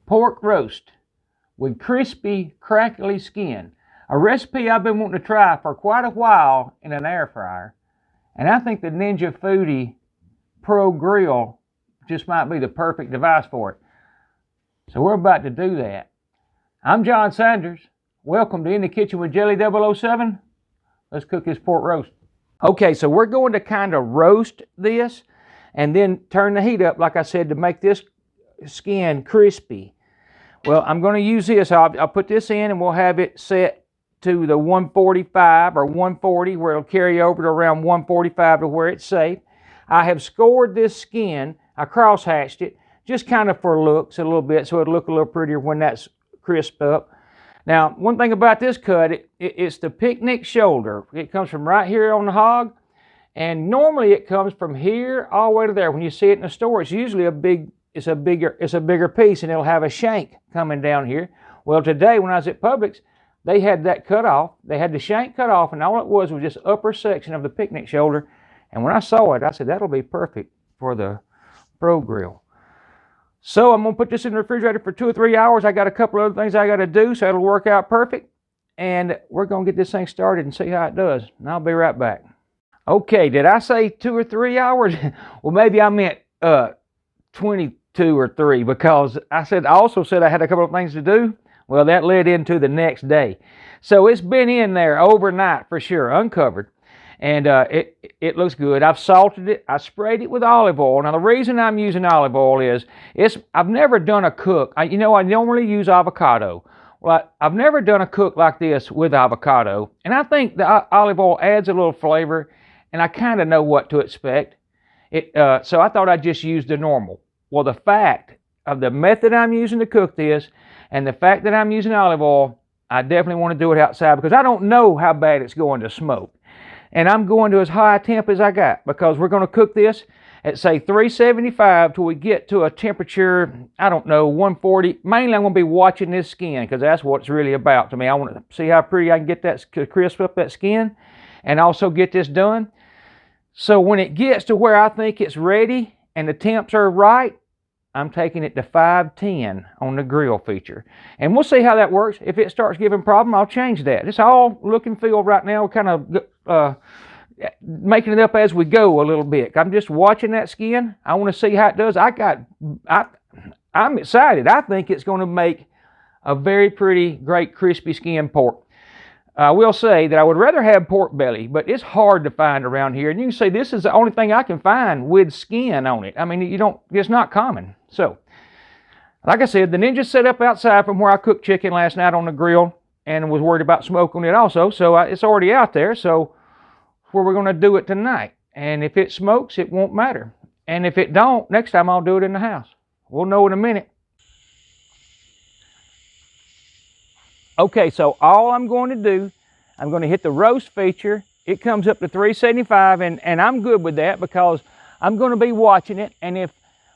pork roast with crispy, crackly skin. A recipe I've been wanting to try for quite a while in an air fryer. And I think the Ninja Foodi Pro Grill just might be the perfect device for it. So we're about to do that. I'm John Sanders. Welcome to In the Kitchen with Jelly 007. Let's cook this pork roast. Okay, so we're going to kind of roast this and then turn the heat up, like I said, to make this skin crispy. Well, I'm going to use this. I'll put this in and we'll have it set to the 145 or 140 where it'll carry over to around 145 to where it's safe. I have scored this skin. I cross-hatched it just kind of for looks a little bit so it'll look a little prettier when that's crisped up. Now, one thing about this cut, it's the picnic shoulder. It comes from right here on the hog, and normally it comes from here all the way to there. When you see it in the store, it's usually a bigger piece, and it'll have a shank coming down here. Well, today when I was at Publix, they had that cut off. They had the shank cut off, and all it was this upper section of the picnic shoulder. And when I saw it, I said, that'll be perfect for the Pro Grill. So I'm going to put this in the refrigerator for 2 or 3 hours. I got a couple of other things I got to do, so it'll work out perfect. And we're going to get this thing started and see how it does. And I'll be right back. Okay, did I say 2 or 3 hours? Well, maybe I meant 22 or 3 because I also said I had a couple of things to do. Well, that led into the next day. So it's been in there overnight for sure, uncovered. And it looks good. I've salted it. I sprayed it with olive oil. Now, the reason I'm using olive oil is I've never done a cook. I normally use avocado. Well, I've never done a cook like this with avocado. And I think the olive oil adds a little flavor, and I kind of know what to expect. So I thought I'd just use the normal. Well, the fact of the method I'm using to cook this and the fact that I'm using olive oil, I definitely want to do it outside because I don't know how bad it's going to smoke. And I'm going to as high a temp as I got because we're going to cook this at, say, 375 till we get to a temperature, I don't know, 140. Mainly, I'm going to be watching this skin because that's what it's really about to me. I want to see how pretty I can get that crisp up that skin and also get this done. So when it gets to where I think it's ready and the temps are right, I'm taking it to 510 on the grill feature. And we'll see how that works. If it starts giving problem, I'll change that. It's all look and feel right now, kind of making it up as we go a little bit. I'm just watching that skin. I want to see how it does. I'm excited. I think it's going to make a very pretty, great, crispy skin pork. I will say that I would rather have pork belly, but it's hard to find around here. And you can see this is the only thing I can find with skin on it. I mean, it's not common. So, like I said, the Ninja set up outside from where I cooked chicken last night on the grill and was worried about smoke on it also. So it's already out there. So where we're going to do it tonight. And if it smokes, it won't matter. And if it don't, next time I'll do it in the house. We'll know in a minute. Okay, so all I'm going to do, I'm going to hit the roast feature. It comes up to 375, and I'm good with that because I'm going to be watching it. And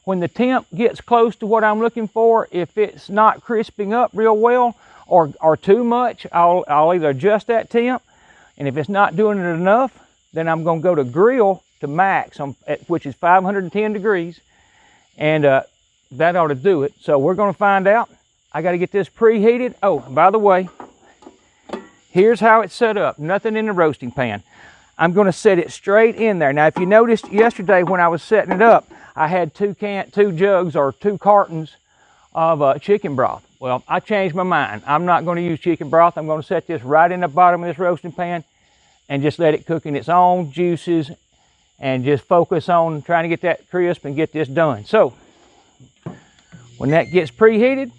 when the temp gets close to what I'm looking for, if it's not crisping up real well or too much, I'll either adjust that temp. And if it's not doing it enough, then I'm going to go to grill to max, which is 510 degrees. And that ought to do it. So we're going to find out. I got to get this preheated. Oh, by the way, here's how it's set up. Nothing in the roasting pan. I'm going to set it straight in there. Now, if you noticed yesterday when I was setting it up, I had two jugs or 2 cartons of chicken broth. Well, I changed my mind. I'm not going to use chicken broth. I'm going to set this right in the bottom of this roasting pan and just let it cook in its own juices and just focus on trying to get that crisp and get this done. So, when that gets preheated,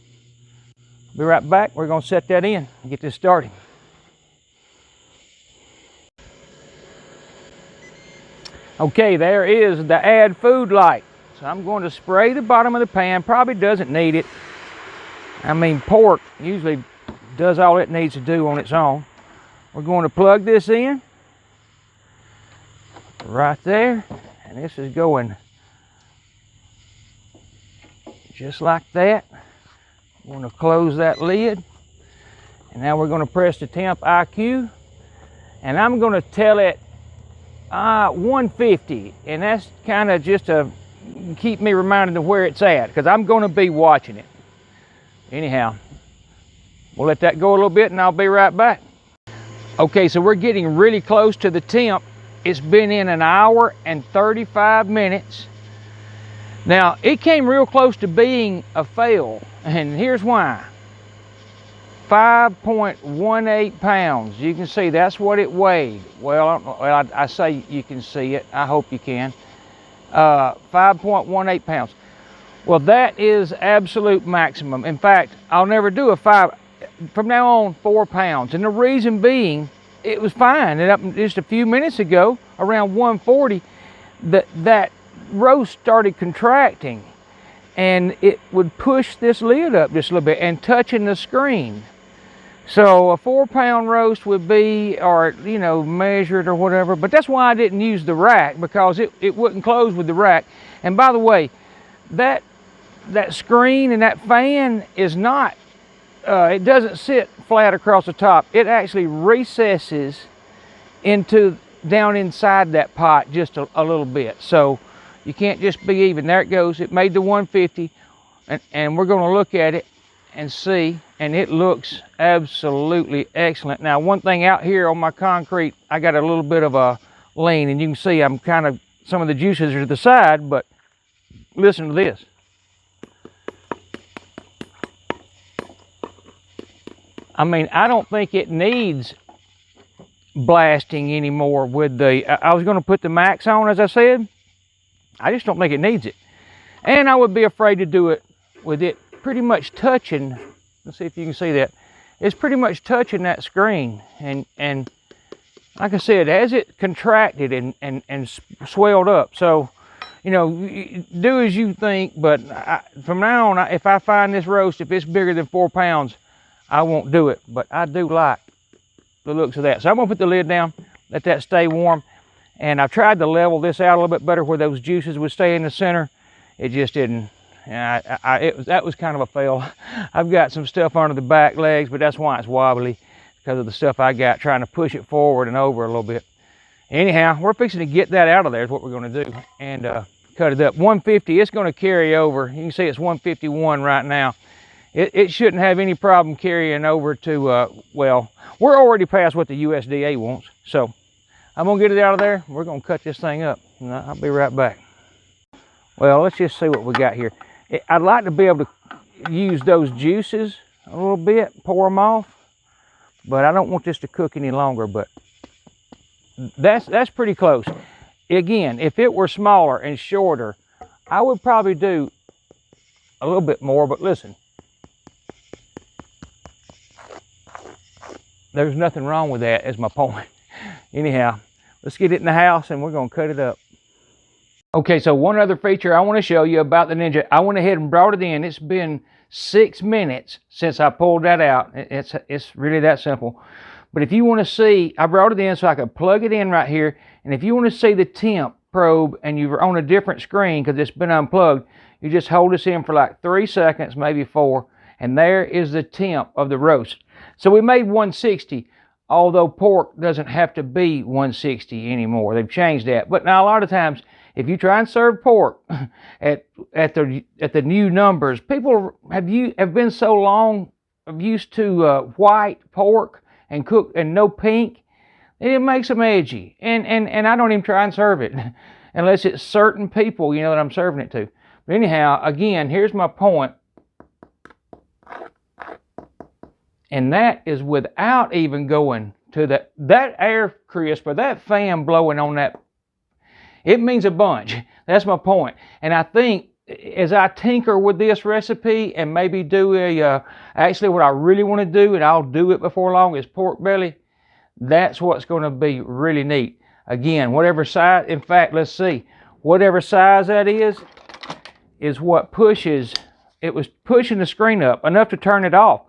be right back. We're going to set that in and get this started. Okay, there is the add food light. So I'm going to spray the bottom of the pan. Probably doesn't need it. I mean, pork usually does all it needs to do on its own. We're going to plug this in right there. And this is going just like that. I'm going to close that lid. And now we're going to press the temp IQ. And I'm going to tell it 150. And that's kind of just to keep me reminded of where it's at, because I'm going to be watching it. Anyhow, we'll let that go a little bit and I'll be right back. Okay, so we're getting really close to the temp. It's been in 1 hour and 35 minutes. Now, it came real close to being a fail, and here's why. 5.18 pounds. You can see that's what it weighed. Well, I say you can see it. I hope you can. 5.18 pounds. Well, that is absolute maximum. In fact, I'll never do a 5. From now on, 4 pounds. And the reason being, it was fine. And up just a few minutes ago, around 140, that roast started contracting. And it would push this lid up just a little bit and touching the screen. So a 4-pound roast would be, or you know, measured or whatever. But that's why I didn't use the rack, because it wouldn't close with the rack. And by the way, that screen and that fan is not, it doesn't sit flat across the top. It actually recesses into down inside that pot just a little bit. So you can't just be even. There it goes. It made the 150, and we're going to look at it and see, and it looks absolutely excellent. Now, one thing out here on my concrete, I got a little bit of a lean, and you can see I'm kind of, some of the juices are to the side, but listen to this. I mean, I don't think it needs blasting anymore with the, I was going to put the max on, as I said. I just don't think it needs it. And I would be afraid to do it with it pretty much touching, let's see if you can see that. It's pretty much touching that screen. And like I said, as it contracted and swelled up. So, you know, do as you think, but from now on, if I find this roast, if it's bigger than 4 pounds, I won't do it. But I do like the looks of that. So I'm gonna put the lid down, let that stay warm. And I've tried to level this out a little bit better where those juices would stay in the center. It just didn't. That was kind of a fail. I've got some stuff under the back legs, but that's why it's wobbly, because of the stuff I got trying to push it forward and over a little bit. Anyhow, we're fixing to get that out of there is what we're going to do, and cut it up. 150, it's going to carry over. You can see it's 151 right now. It shouldn't have any problem carrying over to, well, we're already past what the USDA wants. So I'm going to get it out of there. We're going to cut this thing up, and I'll be right back. Well, let's just see what we got here. I'd like to be able to use those juices a little bit, pour them off, but I don't want this to cook any longer. But that's pretty close. Again, if it were smaller and shorter, I would probably do a little bit more, but listen, there's nothing wrong with that, is my point. Anyhow, let's get it in the house and we're going to cut it up. Okay, so one other feature I want to show you about the Ninja. I went ahead and brought it in. It's been 6 minutes since I pulled that out. It's really that simple. But if you want to see, I brought it in so I could plug it in right here. And if you want to see the temp probe and you're on a different screen because it's been unplugged, you just hold this in for like 3 seconds, maybe 4. And there is the temp of the roast. So we made 160. Although pork doesn't have to be 160 anymore. They've changed that. But now a lot of times, if you try and serve pork at the new numbers, people have been so long used to white pork and cook and no pink, it makes them edgy. And I don't even try and serve it unless it's certain people, you know, that I'm serving it to. But anyhow, again, here's my point. And that is without even going to that air crisp or that fan blowing on that. It means a bunch. That's my point. And I think as I tinker with this recipe and maybe do actually what I really want to do, and I'll do it before long, is pork belly. That's what's going to be really neat. Again, whatever size, in fact, let's see. Whatever size that is what pushes, it was pushing the screen up enough to turn it off.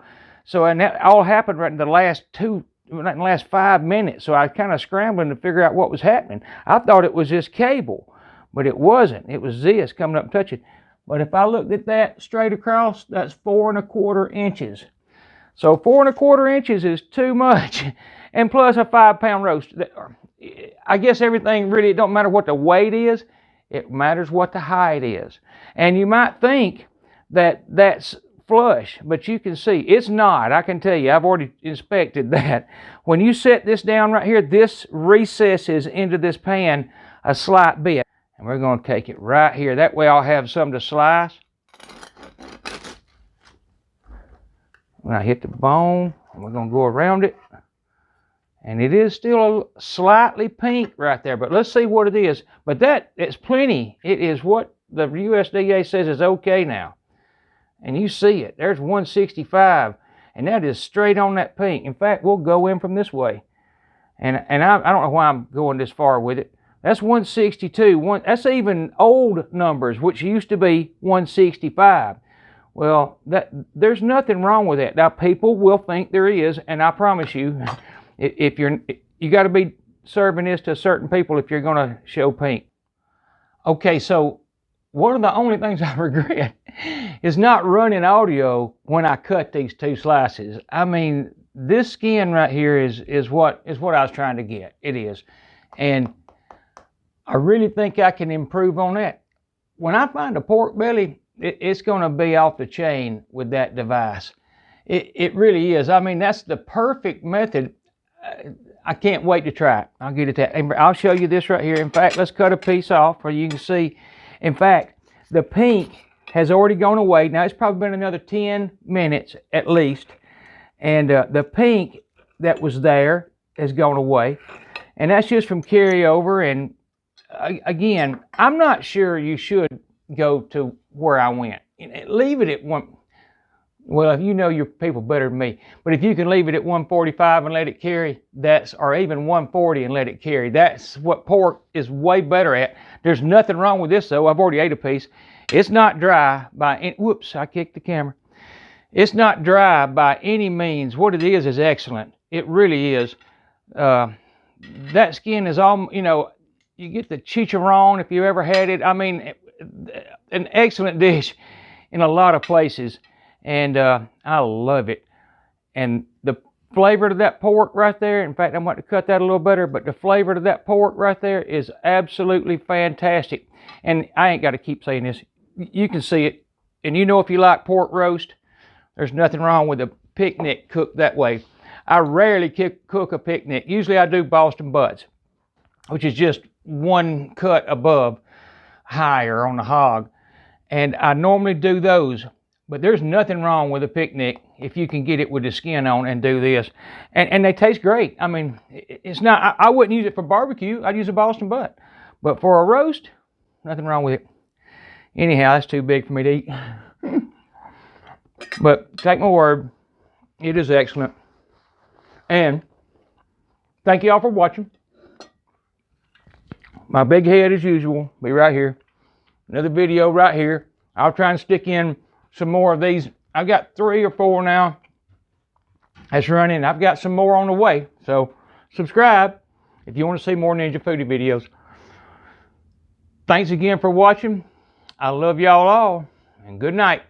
So, and that all happened right in the last 5 minutes. So I kind of scrambling to figure out what was happening. I thought it was this cable, but it wasn't. It was this coming up and touching. But if I looked at that straight across, that's 4 1/4 inches. So 4 1/4 inches is too much. And plus a 5-pound roast. I guess everything really, it don't matter what the weight is. It matters what the height is. And you might think that that's flush, but you can see it's not. I can tell you, I've already inspected that. When you set this down right here, this recesses into this pan a slight bit. And we're going to take it right here. That way I'll have some to slice. When I hit the bone, we're going to go around it. And it is still slightly pink right there, but let's see what it is. But it's plenty. It is what the USDA says is okay now. And you see it. There's 165, and that is straight on that pink. In fact, we'll go in from this way. And I don't know why I'm going this far with it. That's 162. That's even old numbers, which used to be 165. Well, there's nothing wrong with that. Now, people will think there is, and I promise you, you got to be serving this to certain people if you're going to show pink. Okay, so one of the only things I regret is not running audio when I cut these two slices. I mean, this skin right here is what I was trying to get. It is. And I really think I can improve on that. When I find a pork belly, it's going to be off the chain with that device. It really is. I mean, that's the perfect method. I can't wait to try it. I'll get it that. I'll show you this right here. In fact, let's cut a piece off where you can see. In fact, the pink has already gone away. Now, it's probably been another 10 minutes at least. And the pink that was there has gone away. And that's just from carryover. And again, I'm not sure you should go to where I went. Leave it at one. Well, if you know your people better than me, but if you can leave it at 145 and let it carry, or even 140 and let it carry, that's what pork is way better at. There's nothing wrong with this though. I've already ate a piece. It's not dry by any, whoops, I kicked the camera. It's not dry by any means. What it is excellent. It really is. That skin is all, you get the chicharron if you ever had it. I mean, an excellent dish in a lot of places. And I love it. And the flavor of that pork right there, in fact, I'm going to cut that a little better, but the flavor of that pork right there is absolutely fantastic. And I ain't got to keep saying this. You can see it. And if you like pork roast, there's nothing wrong with a picnic cooked that way. I rarely cook a picnic. Usually I do Boston butts, which is just one cut above higher on the hog. And I normally do those. But there's nothing wrong with a picnic if you can get it with the skin on and do this. And they taste great. I mean, it's not, I wouldn't use it for barbecue. I'd use a Boston butt. But for a roast, nothing wrong with it. Anyhow, that's too big for me to eat. But take my word, it is excellent. And thank you all for watching. My big head, as usual, be right here. Another video right here. I'll try and stick in some more of these. I've got 3 or 4 now that's running. I've got some more on the way. So subscribe if you want to see more Ninja Foodi videos. Thanks again for watching. I love y'all all, and good night.